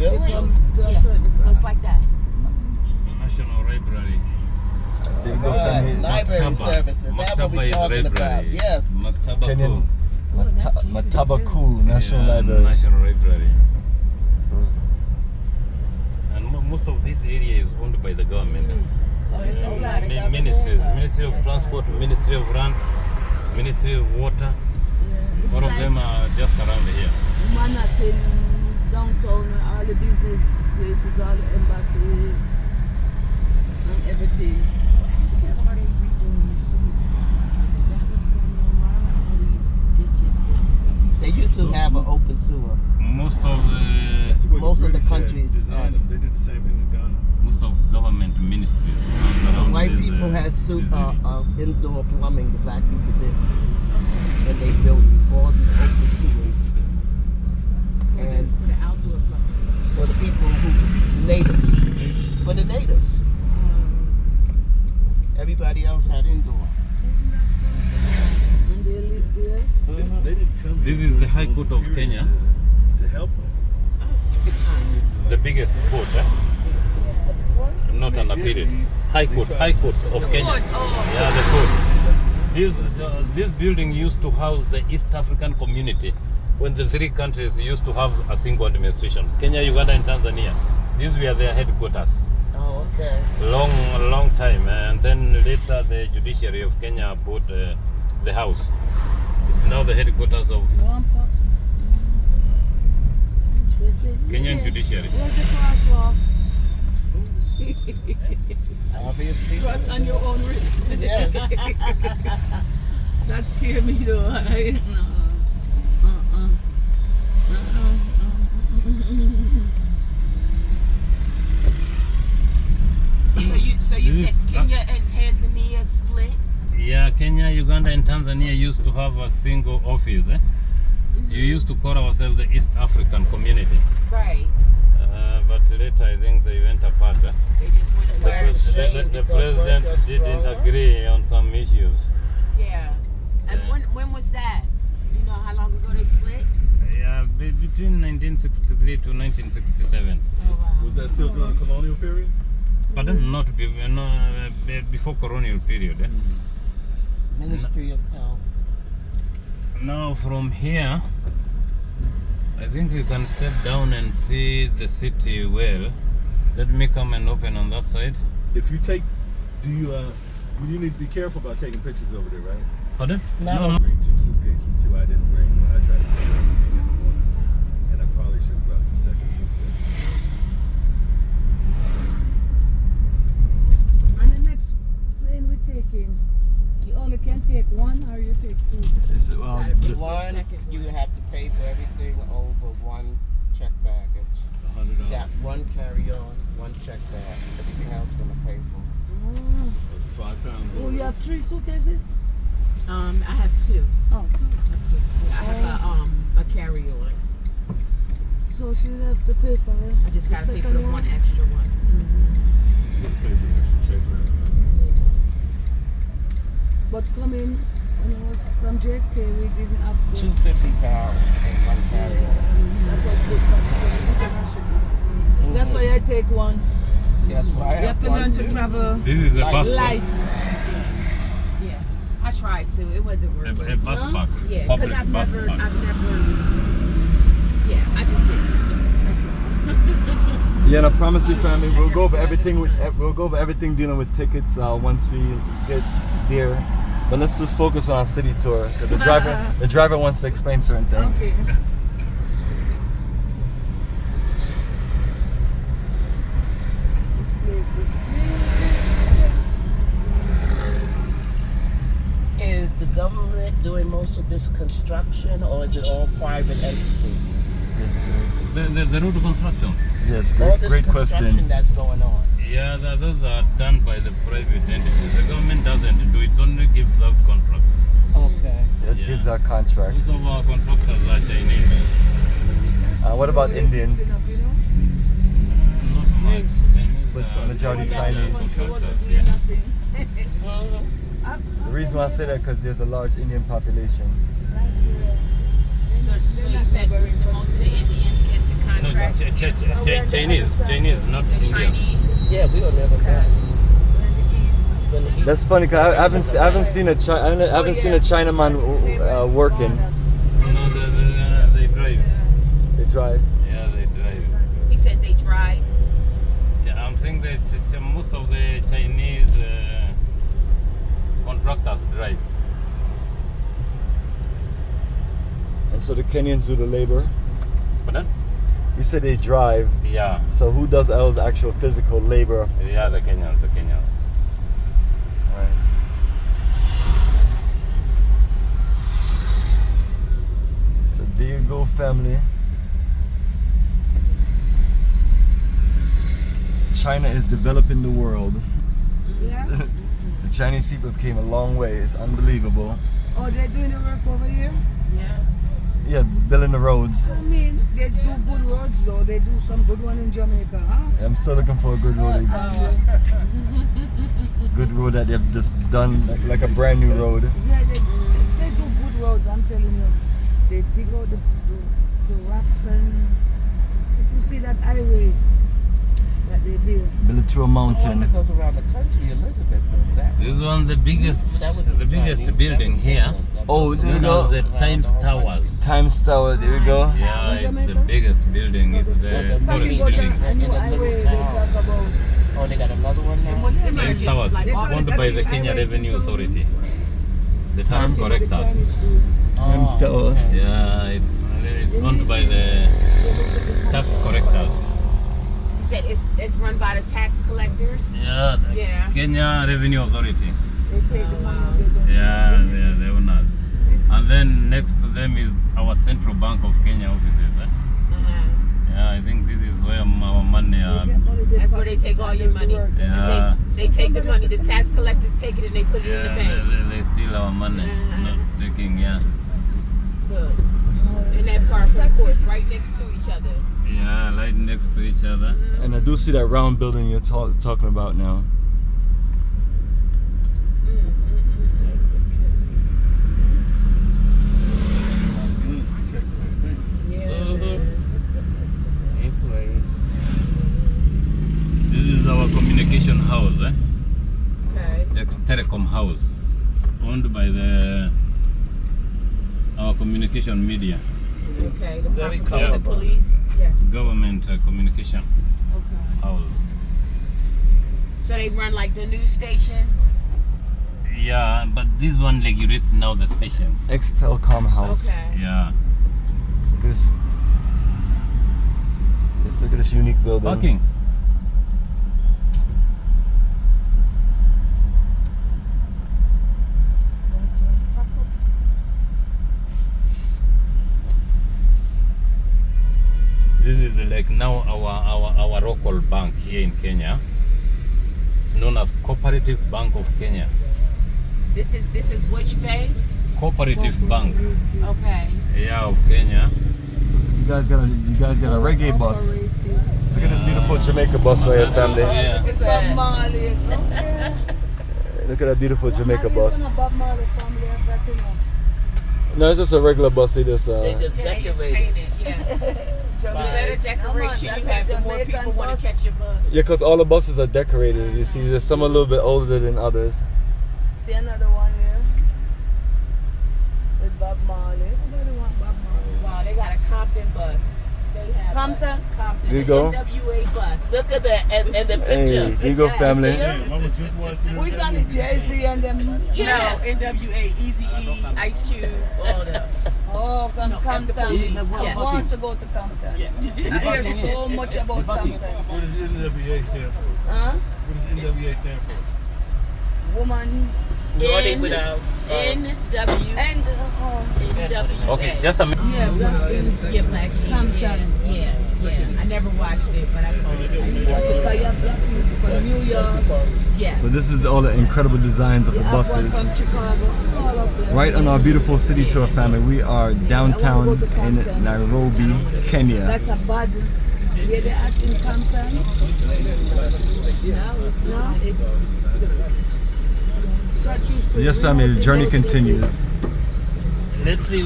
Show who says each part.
Speaker 1: Really?
Speaker 2: So it's like that.
Speaker 3: National Library.
Speaker 1: They go library services. That's what we're talking about. Yes.
Speaker 3: Kenyan
Speaker 4: Matabaku National Library.
Speaker 3: National Library.
Speaker 4: So,
Speaker 3: and most of this area is owned by the government. Ministries, Ministry of Transport, Ministry of Lands, Ministry of Water. All of them are just around here.
Speaker 5: Manhattan, downtown, all the business places, all the embassy, and everything.
Speaker 2: So ask him, are they redoing the sewage system? Is that what's going on? Why are all these ditches?
Speaker 1: They used to have an open sewer.
Speaker 3: Most of
Speaker 1: the countries
Speaker 6: designed them. They did the same thing in Ghana.
Speaker 3: Most of government ministries.
Speaker 1: White people had indoor plumbing. The black people did, and they built all these open sewers. And
Speaker 2: For the outdoor plumbing.
Speaker 1: for the people who natives, for the natives. Everybody else had indoor.
Speaker 5: And they live there.
Speaker 6: They didn't come
Speaker 3: This
Speaker 6: here
Speaker 3: is the
Speaker 6: for
Speaker 3: High Court of
Speaker 6: period
Speaker 3: Kenya.
Speaker 6: to help them.
Speaker 3: The biggest court, not an appeal. High Court of Kenya. Yeah, the court. This building used to house the East African community when the three countries used to have a single administration. Kenya, Uganda, and Tanzania. These were their headquarters.
Speaker 1: Oh, okay.
Speaker 3: Long time. And then later the judiciary of Kenya bought the house. It's now the headquarters of
Speaker 5: One pops. Interesting.
Speaker 3: Kenyan judiciary.
Speaker 5: Where's the crosswalk?
Speaker 1: Obviously.
Speaker 5: Cross on your own risk.
Speaker 1: Yes.
Speaker 5: That scared me though.
Speaker 2: So you said Kenya and Tanzania split?
Speaker 3: Yeah, Kenya, Uganda, and Tanzania used to have a single office. You used to call ourselves the East African Community.
Speaker 2: Right.
Speaker 3: But later I think they went apart.
Speaker 2: They just went apart.
Speaker 3: The president didn't agree on some issues.
Speaker 2: Yeah. And when was that? You know how long ago they split?
Speaker 3: Yeah, between 1963 to 1967.
Speaker 2: Oh wow.
Speaker 6: Was that still during the colonial period?
Speaker 3: But then not before colonial period.
Speaker 1: Ministry of Health.
Speaker 3: Now from here, I think we can step down and see the city well. Let me come and open on that side.
Speaker 6: If you take, you need to be careful about taking pictures over there, right?
Speaker 3: Pardon?
Speaker 1: No.
Speaker 6: I bring 2 suitcases too. I didn't bring one. I tried to bring everything in the morning, and I probably should have brought the second suitcase.
Speaker 5: And the next plane we're taking, you only can take one or you take 2?
Speaker 1: One, you have to pay for everything over one check baggage.
Speaker 6: $100.
Speaker 1: That one carry-on, one check bag. Everything else gonna pay for.
Speaker 6: That's 5 pounds.
Speaker 5: Oh, you have 3 suitcases?
Speaker 2: I have 2.
Speaker 5: Oh, 2.
Speaker 2: Yeah, I have a carry-on.
Speaker 5: So she'll have to pay for it.
Speaker 2: I just gotta pay for the one extra one.
Speaker 6: You gotta pay for the extra check bag.
Speaker 5: But coming when I was from JFK, we didn't have to.
Speaker 1: 250 pounds and one carry-on.
Speaker 5: That was good for That's why I take one.
Speaker 1: That's why I
Speaker 5: You have to learn to travel
Speaker 3: This is a bus.
Speaker 5: light.
Speaker 2: Yeah. I tried to. It wasn't working.
Speaker 3: A bus back.
Speaker 2: Yeah, because
Speaker 3: Public
Speaker 2: I've
Speaker 3: bus
Speaker 2: never,
Speaker 3: back.
Speaker 2: yeah, I just didn't. That's all.
Speaker 4: yeah, and I promise you, family, we'll go over everything dealing with tickets once we get there. But let's just focus on our city tour. 'Cause the driver wants to explain certain things.
Speaker 5: Okay. This place is great.
Speaker 1: Is the government doing most of this construction, or is it all private entities?
Speaker 4: Yes,
Speaker 3: The road constructions.
Speaker 4: yes,
Speaker 1: All this
Speaker 4: great
Speaker 1: construction
Speaker 4: question.
Speaker 1: that's going on.
Speaker 3: Yeah, those are done by the private entities. The government doesn't do it, only gives out contracts.
Speaker 1: Okay.
Speaker 4: This
Speaker 3: Yeah.
Speaker 4: gives our contract.
Speaker 3: Most of our contractors are Chinese.
Speaker 4: What about Indians?
Speaker 3: Not much. Chinese
Speaker 4: But
Speaker 3: are
Speaker 4: majority Chinese.
Speaker 3: contractors, yeah.
Speaker 4: The reason why I say that because there's a large Indian population.
Speaker 2: So you said most of the Indians get the contract?
Speaker 3: Chinese, not
Speaker 2: The
Speaker 3: Indian.
Speaker 2: Chinese.
Speaker 1: Yeah, we on the other side.
Speaker 2: We're in the east.
Speaker 1: We're in the east.
Speaker 4: That's funny. 'Cause I haven't seen a Chinaman working.
Speaker 3: No, they drive.
Speaker 4: They drive.
Speaker 3: Yeah, they drive.
Speaker 2: He said they drive.
Speaker 3: Yeah, I'm saying that most of the Chinese contractors drive.
Speaker 4: And so the Kenyans do the labor.
Speaker 3: Pardon?
Speaker 4: You said they drive.
Speaker 3: Yeah,
Speaker 4: So who does all the actual physical labor?
Speaker 3: yeah, the Kenyans.
Speaker 4: Right. So there you go, family. China is developing the world.
Speaker 5: Yeah.
Speaker 4: The Chinese people came a long way. It's unbelievable.
Speaker 5: Oh, they're doing the work over here?
Speaker 2: Yeah.
Speaker 4: Yeah, building the roads.
Speaker 5: I mean, they do good roads though. They do some good one in Jamaica, huh?
Speaker 4: I'm still looking for a good road. Good road that they've just done, like a brand new road.
Speaker 5: Yeah, they do good roads, I'm telling you. They dig out the rocks, and if you see that highway that they build.
Speaker 4: Build it to a
Speaker 1: The one
Speaker 4: mountain.
Speaker 1: that goes around the country, Elizabeth built that.
Speaker 3: This one, the biggest
Speaker 1: Chinese.
Speaker 3: building
Speaker 1: That
Speaker 3: here.
Speaker 1: was-
Speaker 4: Oh, there we
Speaker 3: You know,
Speaker 4: go.
Speaker 3: the Times Towers.
Speaker 4: Times Tower, there we go.
Speaker 3: Yeah, it's the biggest building. It's the
Speaker 1: Yeah,
Speaker 3: tallest
Speaker 5: Talking about
Speaker 3: building.
Speaker 5: a new highway they talk about.
Speaker 1: Oh, they got another one now?
Speaker 2: What's the
Speaker 3: Times Towers,
Speaker 2: like
Speaker 3: it's
Speaker 5: This one
Speaker 3: owned
Speaker 5: is
Speaker 3: by the
Speaker 5: actually
Speaker 3: Kenya
Speaker 5: highway
Speaker 3: Revenue
Speaker 5: 2000.
Speaker 3: Authority. The tax
Speaker 5: The
Speaker 3: collectors.
Speaker 5: Chinese food.
Speaker 4: Times Tower.
Speaker 1: okay.
Speaker 3: Yeah, it's owned by the tax collectors.
Speaker 2: You said it's run by the tax collectors.
Speaker 3: Yeah, the
Speaker 2: Yeah.
Speaker 3: Kenya Revenue Authority.
Speaker 5: They take the money and they don't.
Speaker 3: Yeah, they're the owners. And then next to them is our Central Bank of Kenya offices. Yeah, I think this is where our money
Speaker 5: They get money, they
Speaker 2: That's where they
Speaker 5: pocket
Speaker 2: take
Speaker 5: it
Speaker 2: all
Speaker 5: and
Speaker 2: your
Speaker 5: they do
Speaker 2: money.
Speaker 5: work.
Speaker 3: Yeah.
Speaker 2: They take the money. The tax collectors take it and they put it in the
Speaker 3: Yeah,
Speaker 2: bank.
Speaker 3: they steal our money. Not taking, yeah.
Speaker 2: Good. In that part from the courts, right next to each other.
Speaker 3: Yeah, right next to each other.
Speaker 4: And I do see that round building you're talking about now.
Speaker 3: This is our communication house,
Speaker 2: Okay.
Speaker 3: ex-telecom house, owned by our communication media,
Speaker 2: Okay. The
Speaker 1: Very
Speaker 2: the
Speaker 1: colorful.
Speaker 2: police. Yeah.
Speaker 3: government communication
Speaker 2: Okay.
Speaker 3: house.
Speaker 2: So they run like the news stations.
Speaker 3: Yeah, but this one regulates now the stations.
Speaker 4: Ex-telecom house.
Speaker 2: Okay.
Speaker 3: Yeah.
Speaker 4: Look at this. Look at this unique building.
Speaker 3: Parking. This is like now our local bank here in Kenya. It's known as Cooperative Bank of Kenya.
Speaker 2: This is which bank?
Speaker 3: Cooperative Bank,
Speaker 2: Okay.
Speaker 3: yeah, of Kenya.
Speaker 4: You guys got a reggae bus. Look at this beautiful Jamaica bus right here, family.
Speaker 3: Yeah.
Speaker 5: Bob Marley. Okay.
Speaker 4: Look at that beautiful Jamaica
Speaker 5: Marley's
Speaker 4: bus.
Speaker 5: one of Bob Marley family of that, you know.
Speaker 4: No, it's just a regular bus. They just
Speaker 1: They just
Speaker 2: Yeah, they just
Speaker 1: decorated.
Speaker 2: painted. Yeah. The better
Speaker 1: Vibes.
Speaker 2: decoration you
Speaker 5: That's
Speaker 2: have,
Speaker 5: a
Speaker 2: the more
Speaker 5: Jamaican
Speaker 2: people want
Speaker 5: bus.
Speaker 2: to catch your bus.
Speaker 4: yeah, cause all the buses are decorated. You see, there's some a little bit older than others.
Speaker 5: See another one here with Bob Marley. Everybody want Bob Marley.
Speaker 2: Wow, they got a Compton bus. They have
Speaker 5: Compton?
Speaker 2: Compton.
Speaker 4: There you go.
Speaker 2: NWA bus.
Speaker 1: Look at that, and the
Speaker 4: Hey,
Speaker 1: picture.
Speaker 4: here you go, family.
Speaker 6: I was just watching
Speaker 5: Who's on the Jay-Z and them?
Speaker 1: Yeah.
Speaker 2: No, NWA, Eazy-E, Ice Cube, all that.
Speaker 5: Oh, from Compton.
Speaker 2: police,
Speaker 5: I
Speaker 2: yes.
Speaker 5: want to go to Compton. I hear so much about Compton.
Speaker 6: What does NWA stand for?
Speaker 5: Huh?
Speaker 6: What does NWA stand for?
Speaker 5: Woman.
Speaker 1: Naughty without.
Speaker 2: NWA.
Speaker 5: And,
Speaker 3: Okay, just a minute.
Speaker 5: yeah, Black in
Speaker 2: Yeah, Black King.
Speaker 5: Compton.
Speaker 2: Yeah. I never watched it, but I saw it.
Speaker 5: Africa, you have Black people from New York.
Speaker 2: Yeah.
Speaker 4: So this is all the incredible designs of the
Speaker 5: You have one
Speaker 4: buses.
Speaker 5: from Chicago. All of them.
Speaker 4: Right on our beautiful city tour, family. We are downtown in Nairobi, Kenya.
Speaker 5: That's a bad. Where they at in Compton? Now it's not. It's.
Speaker 4: So yes, family, the journey continues.
Speaker 3: Let's see.